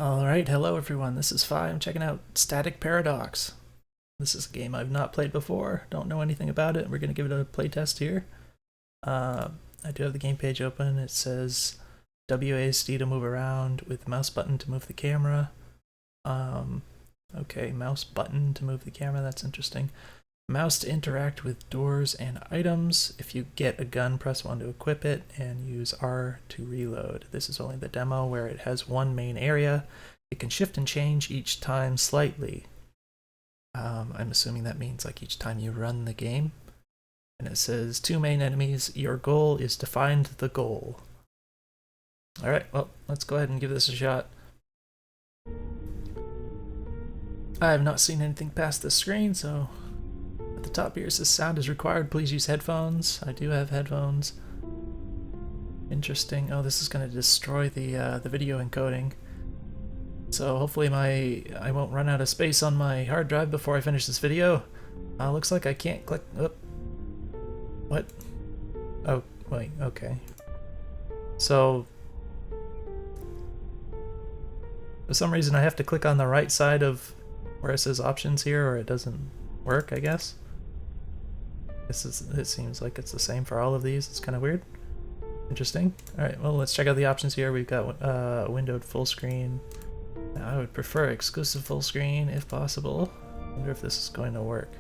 Alright, hello everyone, this is Fi. I'm checking out Static Paradox. This is a game I've not played before, don't know anything about it. We're going to give it a playtest here. I do have the game page open. It says WASD to move around with mouse button to move the camera. Okay, mouse button to move the camera, that's interesting. Mouse to interact with doors and items. If you get a gun, press 1 to equip it, and use R to reload. This is only the demo where it has one main area. It can shift and change each time slightly. I'm assuming that means like each time you run the game. And it says 2 main enemies. Your goal is to find the goal. Alright, well, let's go ahead and give this a shot. I have not seen anything past the screen, so at the top here it says sound is required, please use headphones. I do have headphones. Interesting. Oh, this is going to destroy the video encoding. So hopefully I won't run out of space on my hard drive before I finish this video. Looks like I can't click. Oh. What? Oh, wait, okay. So for some reason I have to click on the right side of where it says options here, or it doesn't work, I guess. It seems like it's the same for all of these. It's kind of weird. Interesting. Alright, well, let's check out the options here. We've got windowed full screen. Now, I would prefer exclusive full screen if possible. I wonder if this is going to work.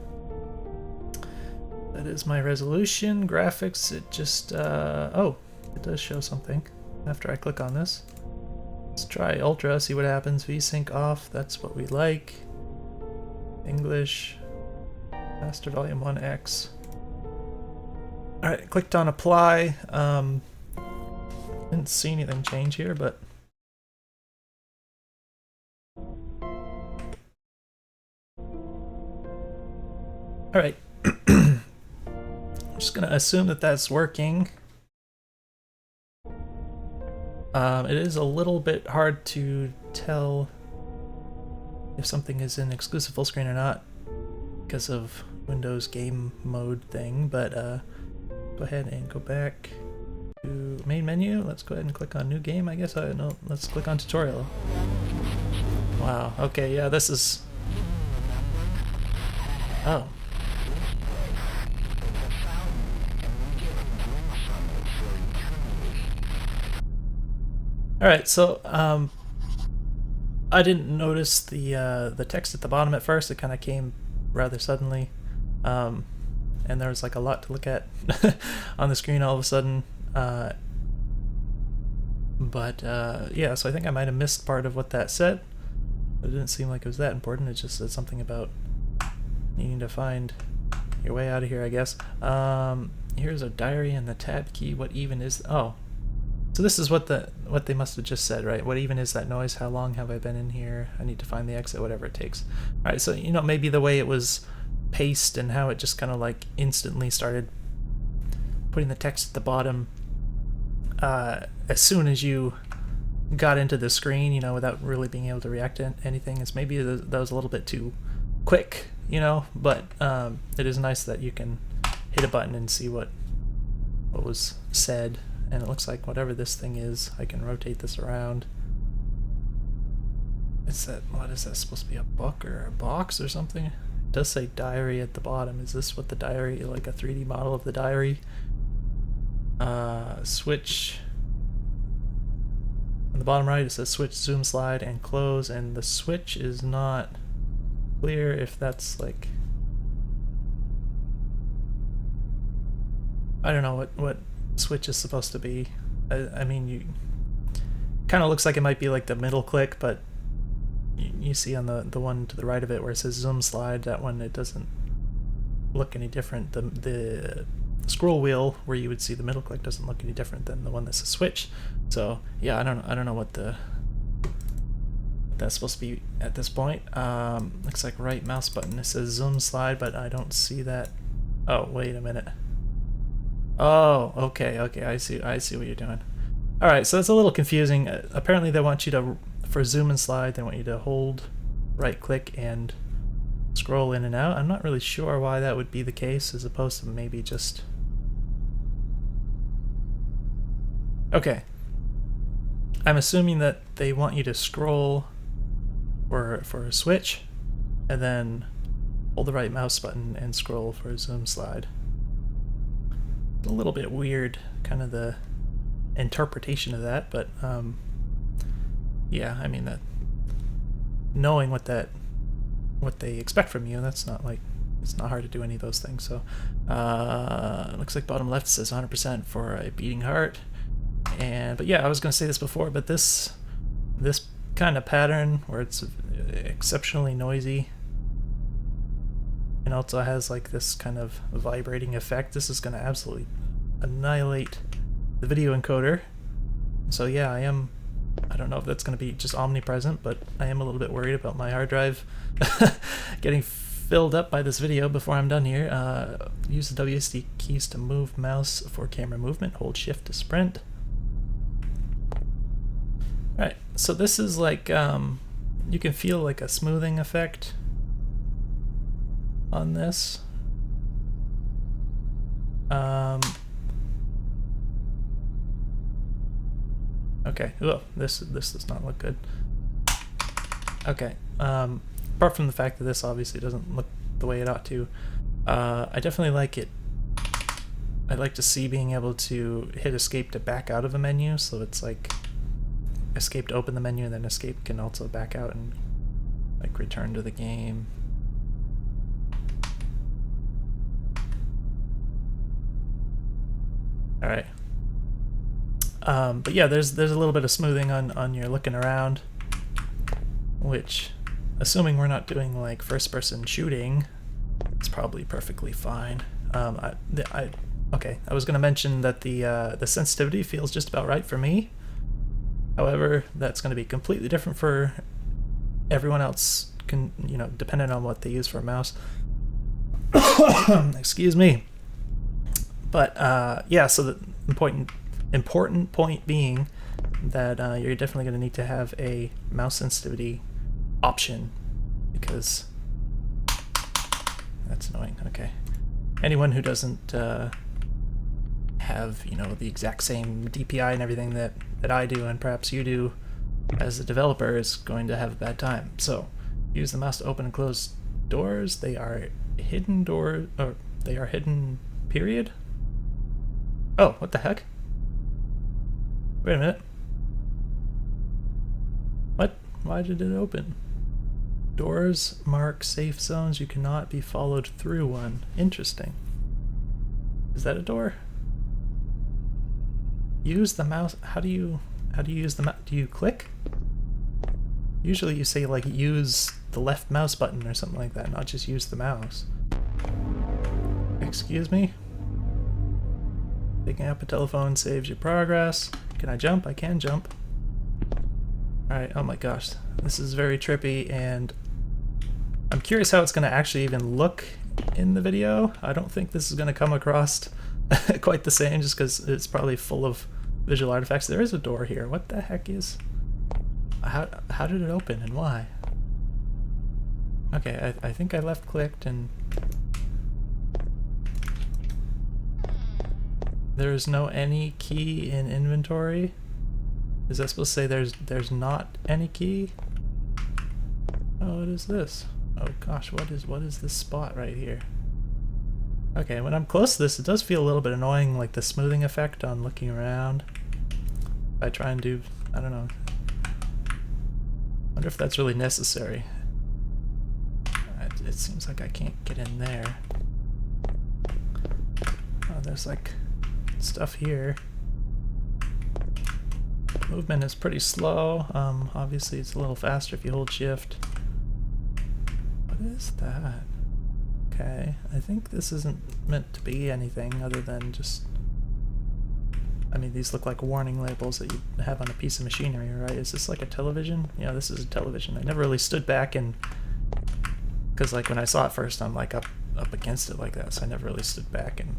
That is my resolution. Graphics, it just, oh, it does show something after I click on this. Let's try Ultra, see what happens. VSync off, that's what we like. English, master volume 1x. Alright, clicked on apply. Didn't see anything change here, but alright. I'm just gonna assume that that's working. It is a little bit hard to tell if something is in exclusive full screen or not because of Windows game mode thing, but go ahead and go back to main menu. Let's go ahead and click on new game, I guess. No, let's click on tutorial. Wow, okay, yeah, this is... Oh. Alright, so I didn't notice the text at the bottom at first. It kind of came rather suddenly, and there was like a lot to look at on the screen all of a sudden. Yeah, so I think I might have missed part of what that said. It didn't seem like it was that important. It just said something about needing to find your way out of here, I guess. Here's a diary and the tab key. What even is... Oh. So this is what they must have just said, right? What even is that noise? How long have I been in here? I need to find the exit, whatever it takes. Alright, so, you know, maybe the way it was paced and how it just kind of like instantly started putting the text at the bottom as soon as you got into the screen, you know, without really being able to react to anything, is maybe that was a little bit too quick, you know, but it is nice that you can hit a button and see what was said. And it looks like whatever this thing is, I can rotate this around. Is that, what is that supposed to be, a book or a box or something? It does say diary at the bottom. Is this what the diary, like a 3D model of the diary? Switch. On the bottom right it says switch, zoom, slide, and close, and the switch is not clear if that's like... I don't know what switch is supposed to be. I mean, you kind of looks like it might be like the middle click, but you see on the one to the right of it where it says zoom slide, that one, it doesn't look any different. The scroll wheel where you would see the middle click doesn't look any different than the one that says switch. So yeah, I don't know what that's supposed to be at this point. Looks like right mouse button, it says zoom slide, but I don't see that. Oh, wait a minute. Oh, okay, I see what you're doing. Alright, so it's a little confusing. Apparently they want you to, for zoom and slide, they want you to hold right click and scroll in and out. I'm not really sure why that would be the case, as opposed to maybe just... Okay. I'm assuming that they want you to scroll for a switch, and then hold the right mouse button and scroll for a zoom slide. A little bit weird, kind of the interpretation of that, but yeah, I mean, that knowing what they expect from you, that's not like, it's not hard to do any of those things. So looks like bottom left says 100% for a beating heart. But yeah, I was going to say this before, but this kind of pattern where it's exceptionally noisy and also has like this kind of vibrating effect, this is going to absolutely annihilate the video encoder. So yeah, I don't know if that's going to be just omnipresent, but I am a little bit worried about my hard drive getting filled up by this video before I'm done here. Use the WSD keys to move mouse for camera movement. Hold shift to sprint. Alright, so this is like, you can feel like a smoothing effect on this. Okay, oh, this does not look good. Okay, apart from the fact that this obviously doesn't look the way it ought to, I definitely like it. I'd like to see being able to hit escape to back out of a menu, so it's like escape to open the menu and then escape can also back out and like return to the game. Alright. But yeah, there's a little bit of smoothing on your looking around, which, assuming we're not doing like first-person shooting, it's probably perfectly fine. Okay, I was going to mention that the sensitivity feels just about right for me. However, that's going to be completely different for everyone else, depending on what they use for a mouse. Excuse me. But yeah, so the important point being that you're definitely going to need to have a mouse sensitivity option, because that's annoying. Okay, anyone who doesn't have the exact same DPI and everything that I do, and perhaps you do as a developer, is going to have a bad time. So use the mouse to open and close doors. They are hidden doors, or they are hidden, period. Oh, what the heck? Wait a minute. What? Why did it open? Doors mark safe zones. You cannot be followed through one. Interesting. Is that a door? Use the mouse. How do you use the mouse? Do you click? Usually you say like use the left mouse button or something like that, not just use the mouse. Excuse me? Picking up a telephone saves your progress. Can I jump? I can jump. Alright, oh my gosh. This is very trippy, and I'm curious how it's going to actually even look in the video. I don't think this is going to come across quite the same, just because it's probably full of visual artifacts. There is a door here. What the heck is... How did it open, and why? Okay, I think I left clicked and... There's no any key in inventory. Is that supposed to say there's not any key? Oh, what is this? Oh gosh, what is this spot right here? Okay, when I'm close to this, it does feel a little bit annoying, like the smoothing effect on looking around. If I try and do, I don't know. Wonder if that's really necessary. It seems like I can't get in there. Oh, there's like stuff here. Movement is pretty slow. Obviously it's a little faster if you hold shift. What is that? Okay, I think this isn't meant to be anything other than just... I mean, these look like warning labels that you have on a piece of machinery, right? Is this like a television? Yeah, this is a television. I never really stood back and... Because like when I saw it first, I'm like up against it like that, so I never really stood back and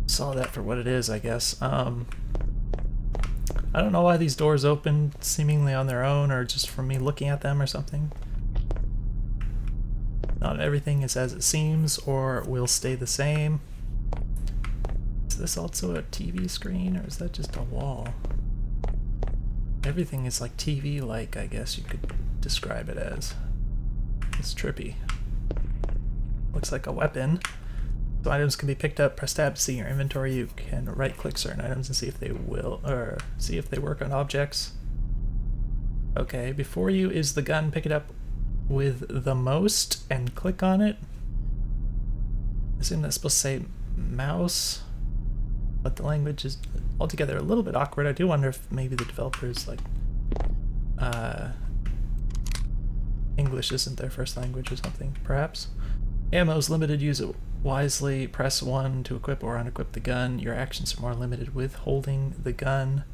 saw that for what it is, I guess. I don't know why these doors open seemingly on their own, or just from me looking at them or something. Not everything is as it seems, or will stay the same. Is this also a TV screen, or is that just a wall? Everything is like TV-like, I guess you could describe it as? It's trippy. Looks like a weapon. So items can be picked up, press tab to see your inventory. You can right-click certain items and see if they work on objects. Okay, before you is the gun. Pick it up with the most and click on it. I assume that's supposed to say mouse, but the language is altogether a little bit awkward. I do wonder if maybe the developers like English isn't their first language or something, perhaps. Ammo is limited. Use it wisely. Press 1 to equip or unequip the gun. Your actions are more limited with holding the gun.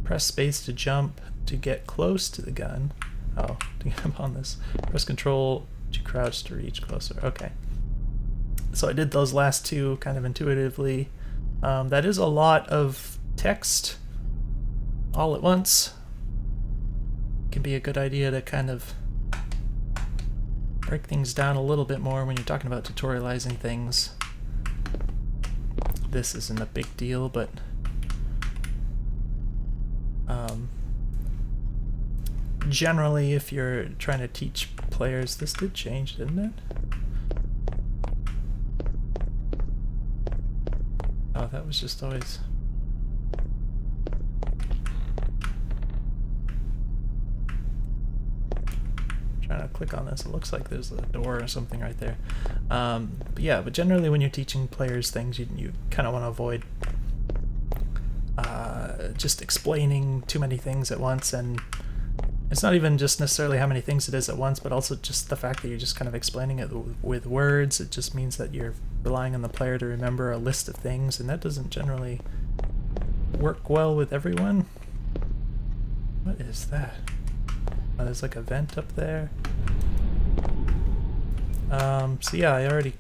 Press space to jump to get close to the gun. Oh, to get up on this. Press control to crouch to reach closer. Okay. So I did those last two kind of intuitively. That is a lot of text all at once. Can be a good idea to kind of break things down a little bit more when you're talking about tutorializing things. This isn't a big deal, but generally if you're trying to teach players, this did change, didn't it? Oh, that was just always... Trying to click on this, it looks like there's a door or something right there. But generally when you're teaching players things, you kind of want to avoid just explaining too many things at once, and it's not even just necessarily how many things it is at once, but also just the fact that you're just kind of explaining it with words. It just means that you're relying on the player to remember a list of things, and that doesn't generally work well with everyone. What is that? Oh, there's like a vent up there. So yeah, I already,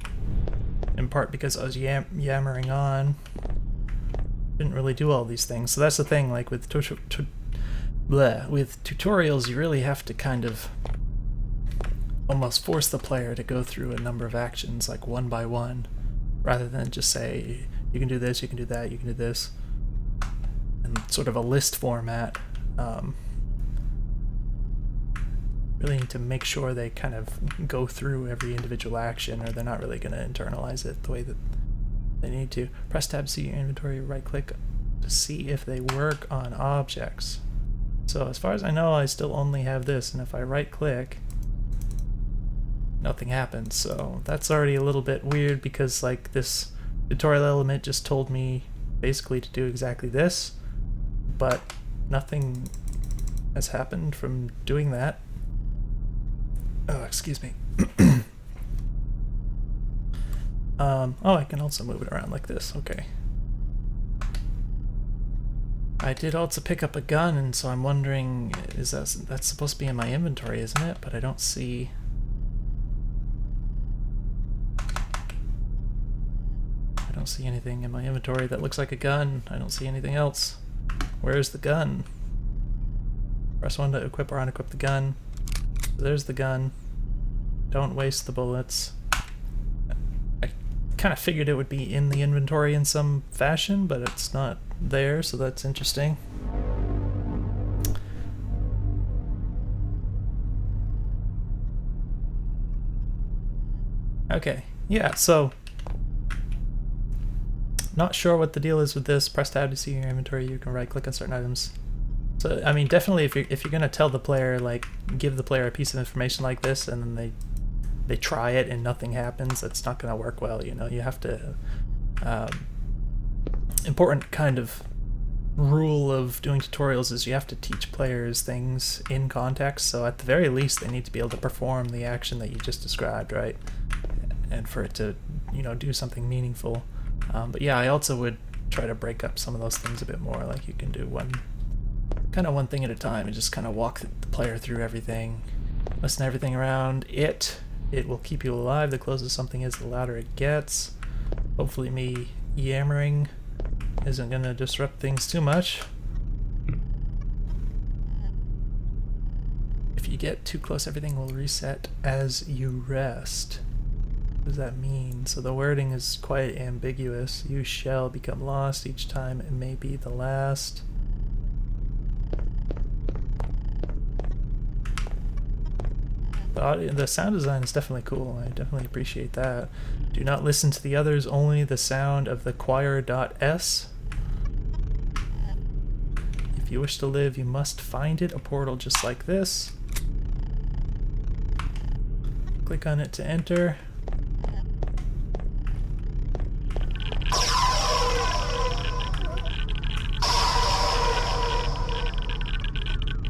in part because I was yammering on, didn't really do all these things. So that's the thing, like with tutorials, you really have to kind of almost force the player to go through a number of actions, like one by one, rather than just say, you can do this, you can do that, you can do this, in sort of a list format. Really need to make sure they kind of go through every individual action, or they're not really going to internalize it the way that they need to. Press tab to see your inventory, right click to see if they work on objects. So as far as I know, I still only have this, and if I right click, nothing happens. So that's already a little bit weird, because like this tutorial element just told me basically to do exactly this, but nothing has happened from doing that. Oh, excuse me. Oh, I can also move it around like this. Okay. I did also pick up a gun, and so I'm wondering, is that's supposed to be in my inventory, isn't it? But I don't see... I don't see anything in my inventory that looks like a gun. I don't see anything else. Where's the gun? Press 1 to equip or unequip the gun. There's the gun. Don't waste the bullets. I kind of figured it would be in the inventory in some fashion, but it's not there, so that's interesting. Okay, yeah, so not sure what the deal is with this. Press tab to see your inventory. You can right click on certain items. So I mean, definitely if you're gonna tell the player, like, give the player a piece of information like this, and then they try it and nothing happens, that's not gonna work well. You know, you have to important kind of rule of doing tutorials is you have to teach players things in context. So at the very least, they need to be able to perform the action that you just described, right? And for it to, you know, do something meaningful. But yeah, I also would try to break up some of those things a bit more. Like you can do one thing at a time and just kind of walk the player through everything, listen to everything around it. It will keep you alive. The closer something is, the louder it gets. Hopefully me yammering isn't going to disrupt things too much. If you get too close, everything will reset as you rest. What does that mean? So the wording is quite ambiguous. You shall become lost each time. It may be the last. The sound design is definitely cool. I definitely appreciate that. Do not listen to the others, only the sound of the choir.s. If you wish to live, you must find it. A portal just like this. Click on it to enter.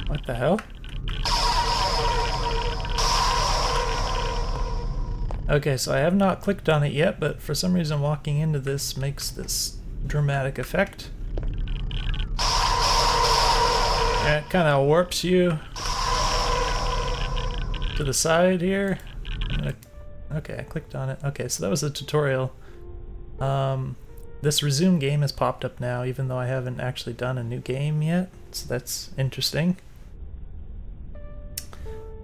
What the hell? Okay, so I have not clicked on it yet, but for some reason walking into this makes this dramatic effect. And it kind of warps you to the side here. Okay, I clicked on it. Okay, so that was the tutorial. This resume game has popped up now, even though I haven't actually done a new game yet, so that's interesting.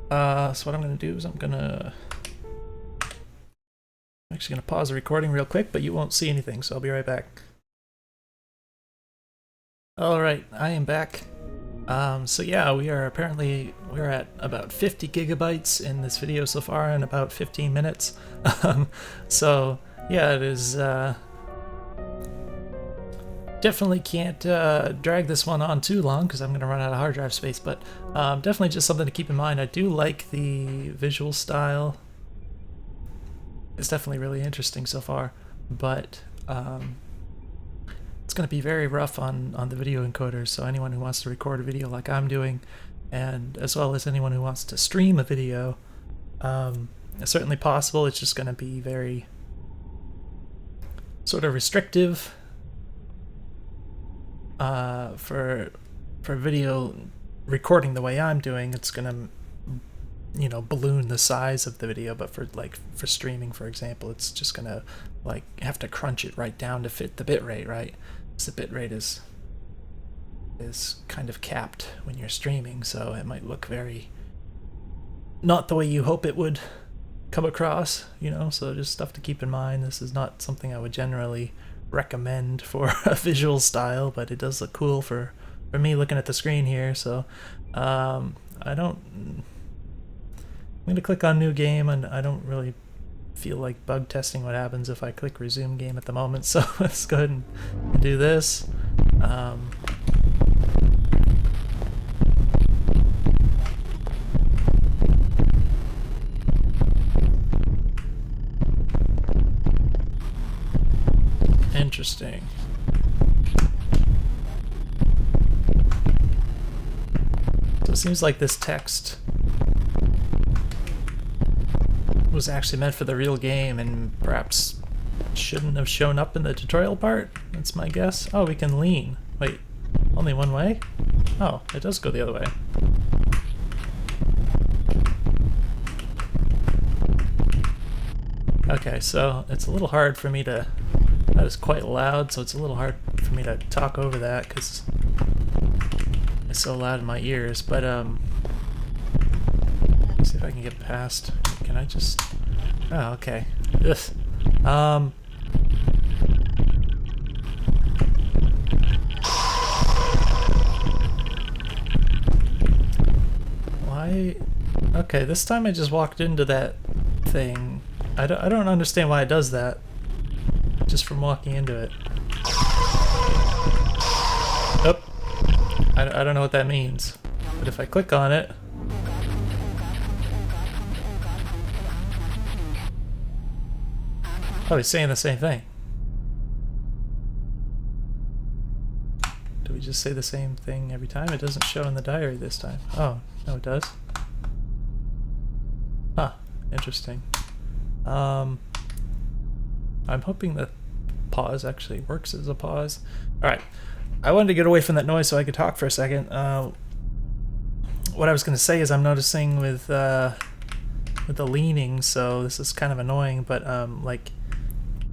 So what I'm going to do is I'm actually going to pause the recording real quick, but you won't see anything, so I'll be right back. Alright, I am back. So yeah, we're at about 50 gigabytes in this video so far in about 15 minutes. So yeah, it is definitely can't drag this one on too long because I'm going to run out of hard drive space, but definitely just something to keep in mind. I do like the visual style. It's definitely really interesting so far, but it's going to be very rough on the video encoders, so anyone who wants to record a video like I'm doing, and as well as anyone who wants to stream a video, it's certainly possible. It's just going to be very sort of restrictive for video recording the way I'm doing. It's going to, you know, balloon the size of the video, but for streaming, for example, it's just gonna like have to crunch it right down to fit the bitrate, right? Because the bitrate is kind of capped when you're streaming, so it might look very not the way you hope it would come across, you know, so just stuff to keep in mind. This is not something I would generally recommend for a visual style, but it does look cool for me looking at the screen here, so I'm gonna click on new game, and I don't really feel like bug testing what happens if I click resume game at the moment, so let's go ahead and do this. Interesting. So it seems like this text was actually meant for the real game and perhaps shouldn't have shown up in the tutorial part. That's my guess. Oh, we can lean. Wait, only one way? Oh, it does go the other way. Okay, so it's a little hard for me to... That is quite loud, so it's a little hard for me to talk over that because it's so loud in my ears, but let's see if I can get past... Can I just... Oh, okay. Ugh. Why... Okay, this time I just walked into that thing. I don't understand why it does that. Just from walking into it. Oh. I don't know what that means. But if I click on it... Oh, he's saying the same thing. Do we just say the same thing every time? It doesn't show in the diary this time. Oh, no it does. Huh, interesting. I'm hoping that pause actually works as a pause. Alright, I wanted to get away from that noise so I could talk for a second. What I was going to say is I'm noticing with the leaning, so this is kind of annoying, but like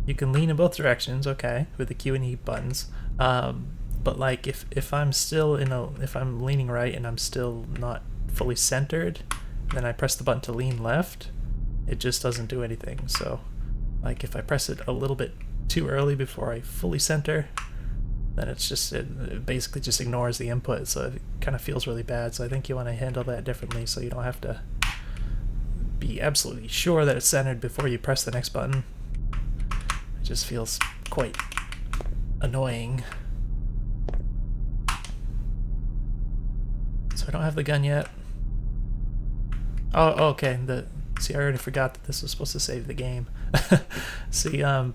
you can lean in both directions, okay, with the Q and E buttons. But like if I'm still if I'm leaning right and I'm still not fully centered, then I press the button to lean left, it just doesn't do anything. So like if I press it a little bit too early before I fully center, then it basically just ignores the input, so it kind of feels really bad. So I think you want to handle that differently so you don't have to be absolutely sure that it's centered before you press the next button. It just feels quite annoying. So I don't have the gun yet. Oh, okay. See, I already forgot that this was supposed to save the game. See, I'm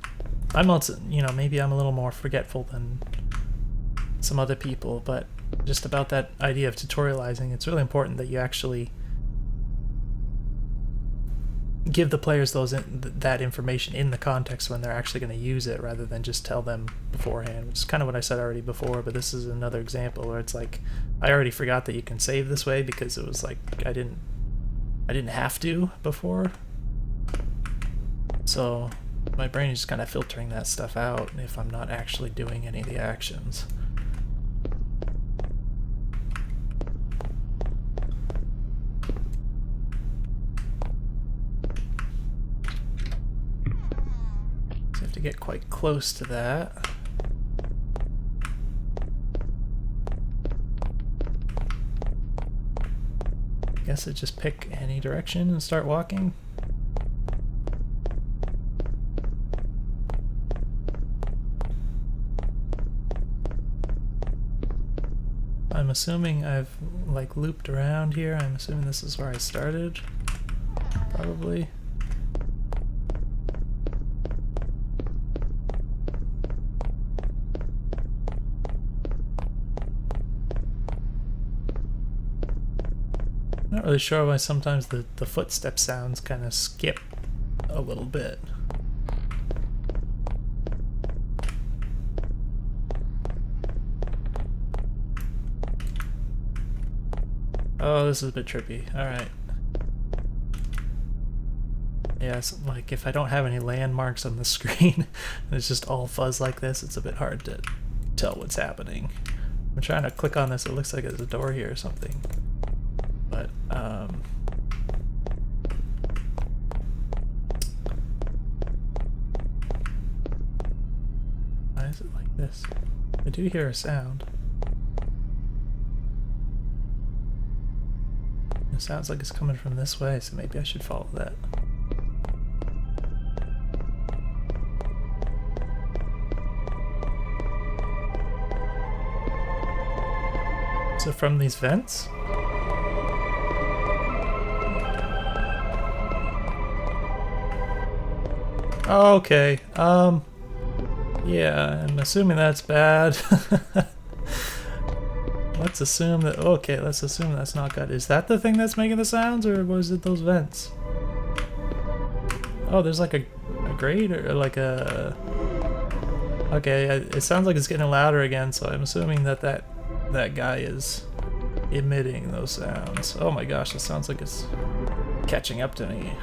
also, you know, maybe I'm a little more forgetful than some other people, but just about that idea of tutorializing, it's really important that you actually give the players that information in the context when they're actually going to use it, rather than just tell them beforehand, which is kind of what I said already before, but this is another example where it's like, I already forgot that you can save this way because it was like, I didn't have to before. So my brain is just kind of filtering that stuff out if I'm not actually doing any of the actions. So I have to get quite close to that. I guess I just pick any direction and start walking. I'm assuming I've like looped around here. I'm assuming this is where I started. Probably. Not really sure why sometimes the footstep sounds kind of skip a little bit. Oh, this is a bit trippy. Alright. Yeah, so, like if I don't have any landmarks on the screen, and it's just all fuzz like this, it's a bit hard to tell what's happening. I'm trying to click on this, it looks like there's a door here or something. But, why is it like this? I do hear a sound. It sounds like it's coming from this way, so maybe I should follow that. So from these vents? Oh, okay. Yeah, I'm assuming that's bad. Let's assume that, okay, let's assume that's not good. Is that the thing that's making the sounds, or was it those vents? Oh, there's like a grate, or like a... Okay, it sounds like it's getting louder again, so I'm assuming that that guy is emitting those sounds. Oh my gosh, it sounds like it's catching up to me.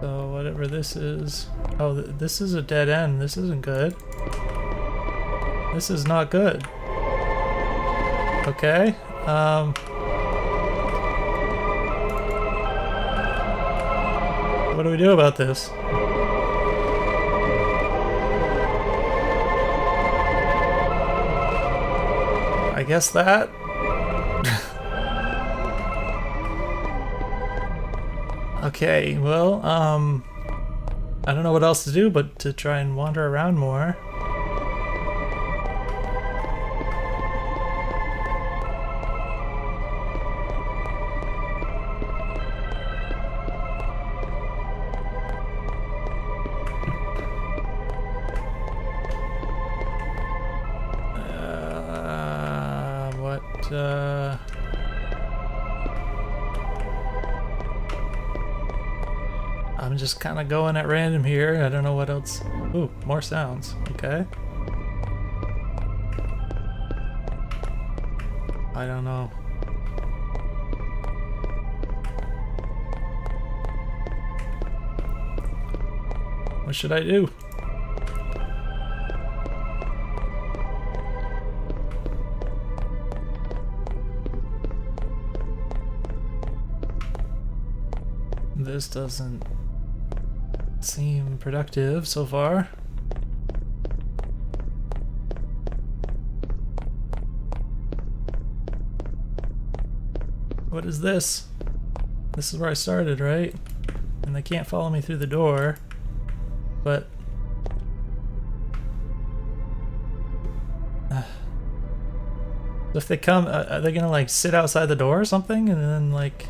So whatever this is... Oh, this is a dead end. This isn't good. This is not good. Okay. What do we do about this? I guess that? Okay, well, I don't know what else to do but to try and wander around more. I'm just kind of going at random here. I don't know what else. Ooh, more sounds. Okay. I don't know. What should I do? This doesn't seem productive so far. What is this? This is where I started, right? And they can't follow me through the door, but if they come, are they gonna like sit outside the door or something and then like...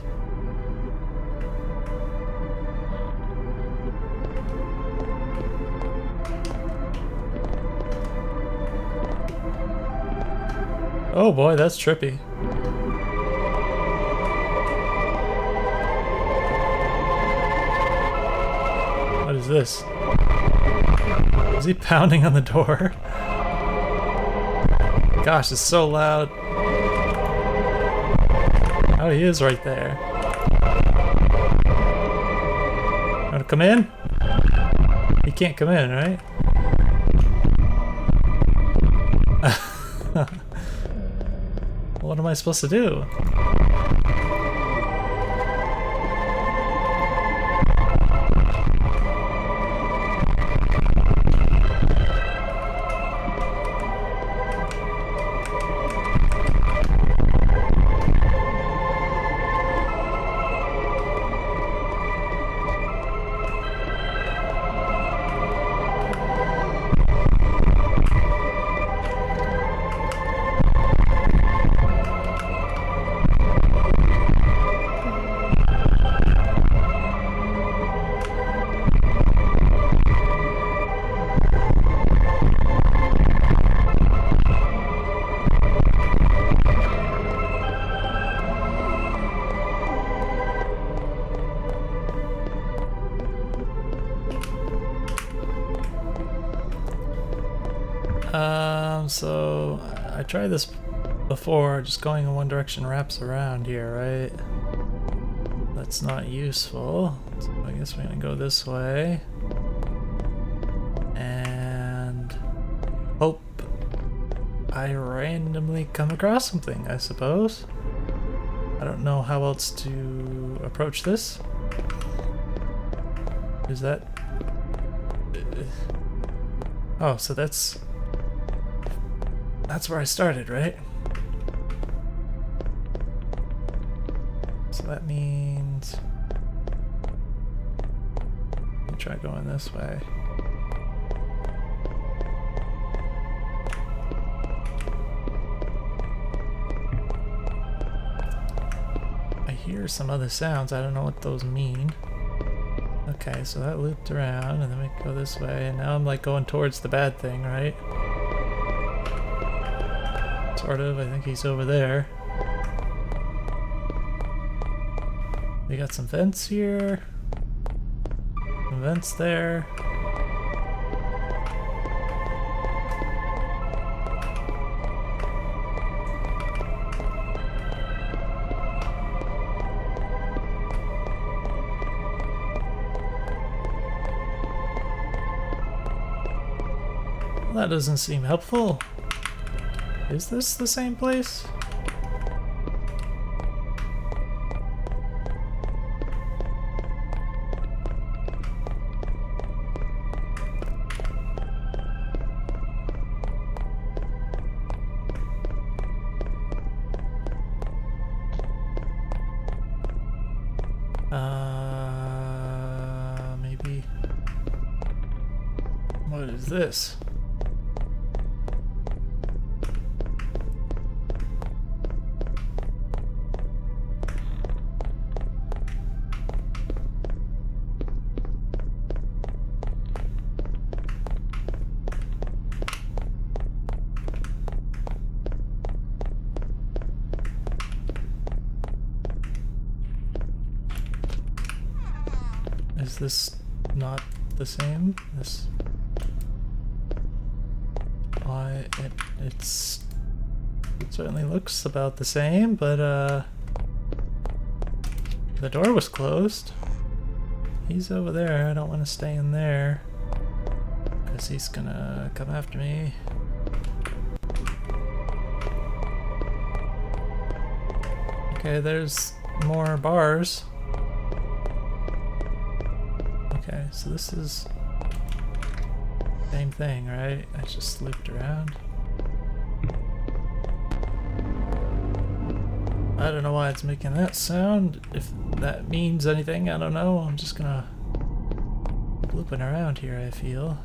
Oh boy, that's trippy. What is this? Is he pounding on the door? Gosh, it's so loud. Oh, he is right there. Want to come in? He can't come in, right? What am I supposed to do? So I tried this before, just going in one direction wraps around here, right? That's not useful. So I guess we're gonna go this way. And hope I randomly come across something, I suppose. I don't know how else to approach this. Is that... Oh, so that's where I started, right? So that means... I'll try going this way. I hear some other sounds, I don't know what those mean. Okay, so that looped around, and then we go this way, and now I'm like going towards the bad thing, right? Sort of, I think he's over there. We got some vents here. Some vents there. Well, that doesn't seem helpful. Is this the same place? Maybe. What is this? Is this not the same? This... It certainly looks about the same, but the door was closed. He's over there. I don't want to stay in there because he's gonna come after me. Okay, there's more bars. Okay, so this is same thing, right? I just looped around. I don't know why it's making that sound. If that means anything, I don't know. I'm just gonna keep looping around here, I feel.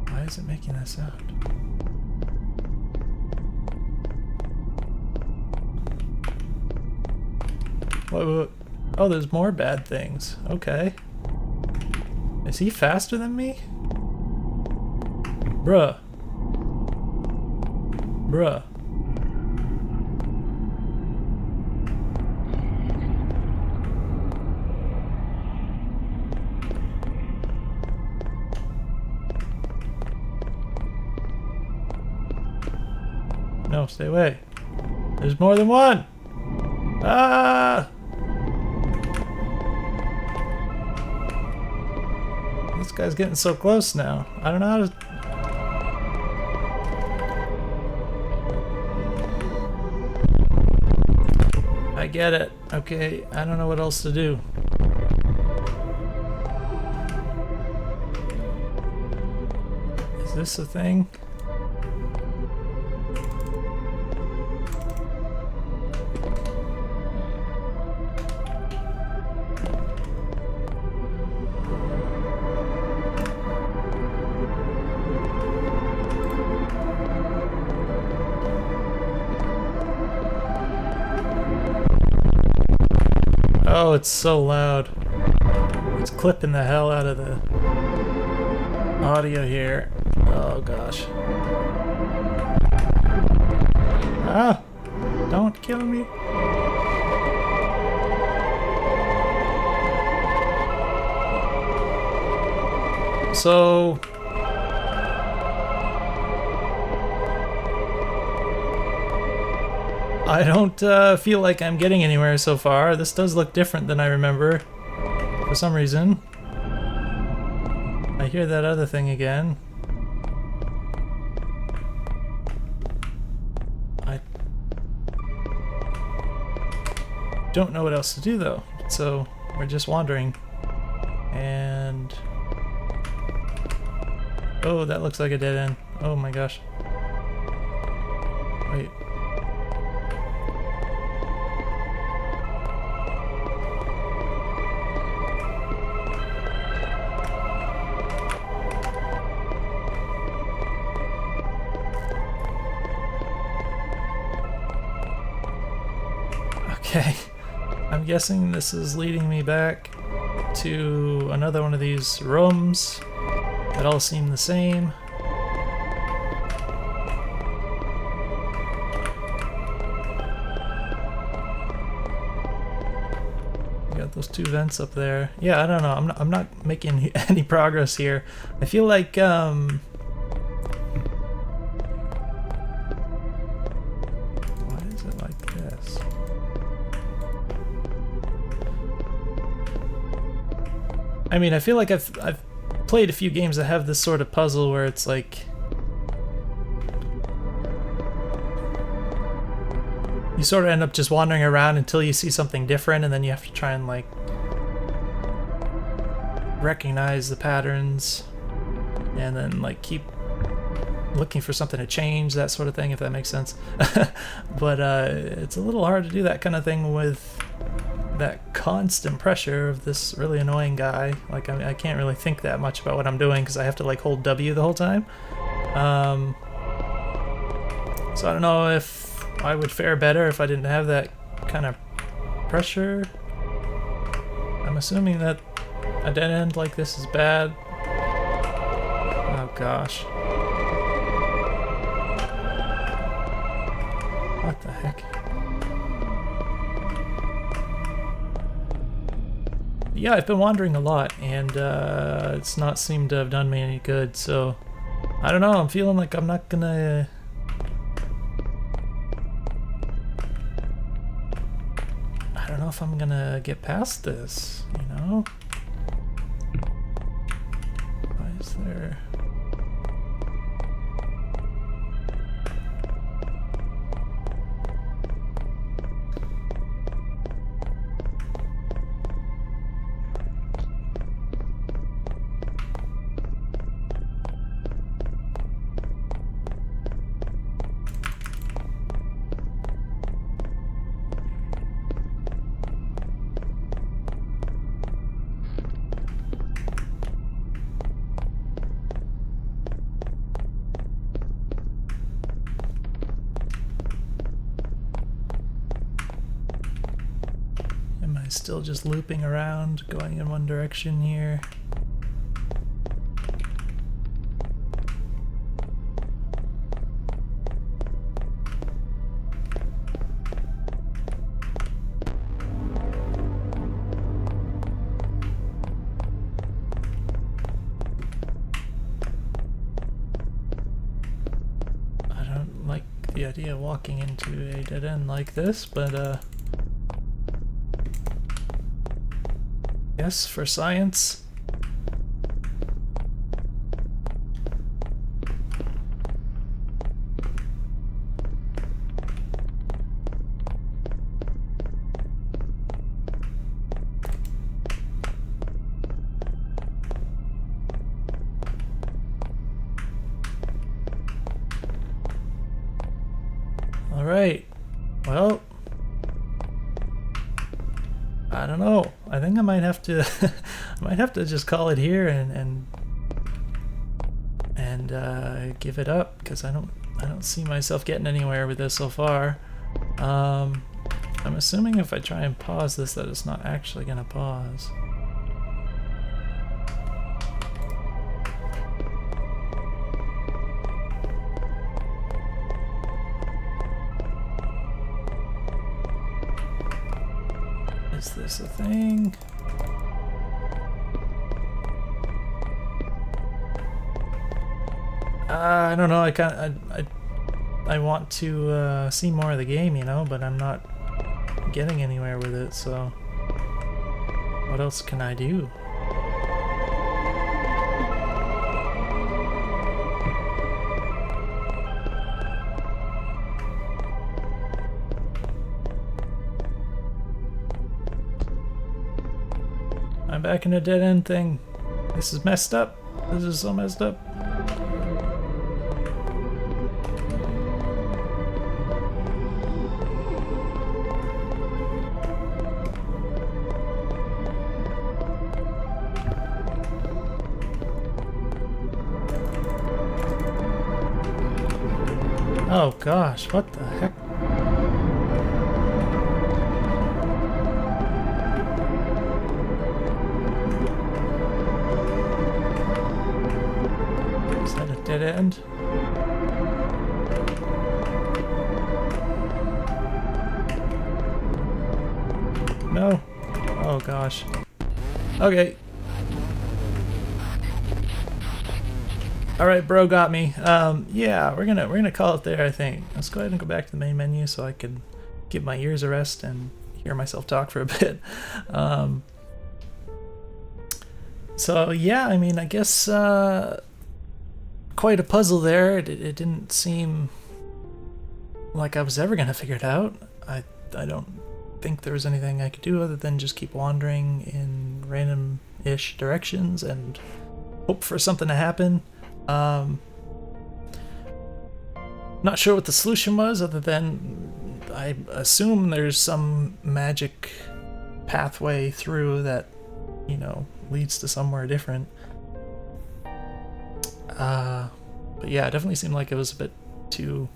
Why is it making that sound? What? Oh, there's more bad things. Okay. Is he faster than me? Bruh. Bruh. No, stay away. There's more than one! Ah! This guy's getting so close now. I don't know how to... I get it. Okay, I don't know what else to do. Is this a thing? Oh, it's so loud. It's clipping the hell out of the audio here. Oh gosh. Ah! Don't kill me. So... I don't feel like I'm getting anywhere so far. This does look different than I remember, for some reason. I hear that other thing again. I don't know what else to do though, so we're just wandering. And... oh, that looks like a dead end. Oh my gosh. Wait. Okay, I'm guessing this is leading me back to another one of these rooms that all seem the same. You got those two vents up there. Yeah, I don't know. I'm not making any progress here. I feel like why is it like this? I mean, I feel like I've played a few games that have this sort of puzzle where it's like you sort of end up just wandering around until you see something different, and then you have to try and like recognize the patterns and then like keep looking for something to change, that sort of thing, if that makes sense. But it's a little hard to do that kind of thing with that constant pressure of this really annoying guy. Like, I can't really think that much about what I'm doing because I have to like hold W the whole time. So I don't know if I would fare better if I didn't have that kind of pressure. I'm assuming that a dead end like this is bad. Oh gosh. What the heck? Yeah, I've been wandering a lot, and it's not seemed to have done me any good, so I don't know, I'm feeling like I'm not gonna... I don't know if I'm gonna get past this, you know? Why is there... I still just looping around, going in one direction here? I don't like the idea of walking into a dead end like this, but yes, for science. All right. Well, I don't know. I think I might have to I might have to just call it here and give it up, because I don't see myself getting anywhere with this so far. I'm assuming if I try and pause this that it's not actually gonna pause. Is this a thing? I don't know. I want to see more of the game, you know, but I'm not getting anywhere with it. So what else can I do? I'm back in a dead end thing. This is messed up. This is so messed up. Oh gosh, what the heck? Is that a dead end? No. Oh gosh. Okay. All right, bro got me. Yeah, we're gonna call it there, I think. Let's go ahead and go back to the main menu so I can give my ears a rest and hear myself talk for a bit. So yeah, I mean, I guess quite a puzzle there. It didn't seem like I was ever gonna figure it out. I don't think there was anything I could do other than just keep wandering in random-ish directions and hope for something to happen. Not sure what the solution was, other than I assume there's some magic pathway through that, you know, leads to somewhere different. But yeah, it definitely seemed like it was a bit too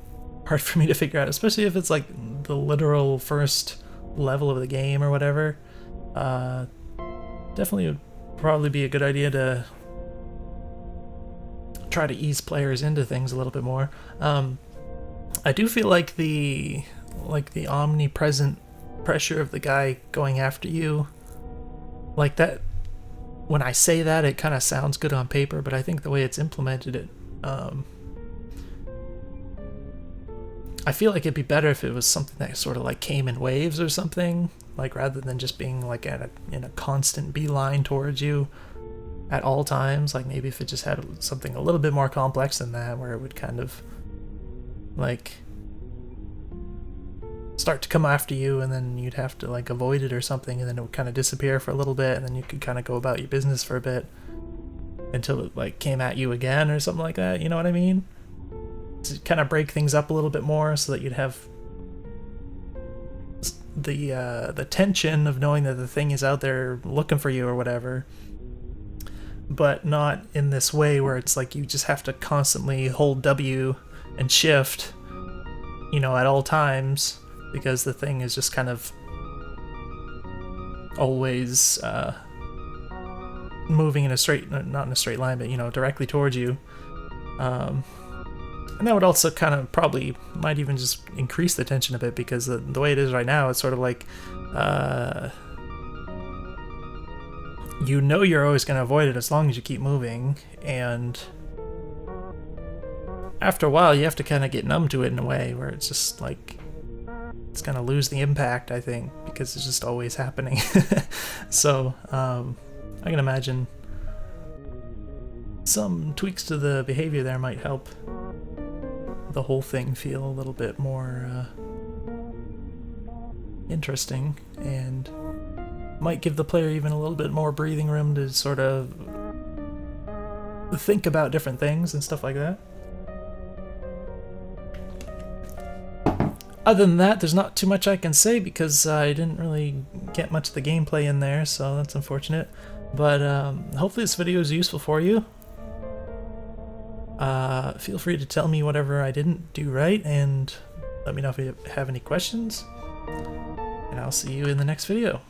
hard for me to figure out, especially if it's like the literal first level of the game or whatever. Definitely would probably be a good idea to try to ease players into things a little bit more. I do feel like the omnipresent pressure of the guy going after you, like that, when I say that, it kind of sounds good on paper, but I think the way it's implemented, it I feel like it'd be better if it was something that sort of like came in waves or something, like rather than just being like in a constant beeline towards you at all times. Like maybe if it just had something a little bit more complex than that, where it would kind of like start to come after you and then you'd have to like avoid it or something, and then it would kind of disappear for a little bit and then you could kind of go about your business for a bit until it like came at you again or something like that, you know what I mean? To kind of break things up a little bit more so that you'd have the tension of knowing that the thing is out there looking for you or whatever, but not in this way where it's like you just have to constantly hold W and shift, you know, at all times, because the thing is just kind of always moving in a straight, not in a straight line, but you know, directly towards you. And that would also kind of probably might even just increase the tension a bit, because the way it is right now, it's sort of like you know you're always going to avoid it as long as you keep moving, and after a while you have to kind of get numb to it in a way where it's just like it's going to lose the impact, I think, because it's just always happening. So I can imagine some tweaks to the behavior there might help the whole thing feel a little bit more interesting, and might give the player even a little bit more breathing room to sort of think about different things and stuff like that. Other than that, there's not too much I can say because I didn't really get much of the gameplay in there, so that's unfortunate. But hopefully this video is useful for you. Feel free to tell me whatever I didn't do right, and let me know if you have any questions. And I'll see you in the next video.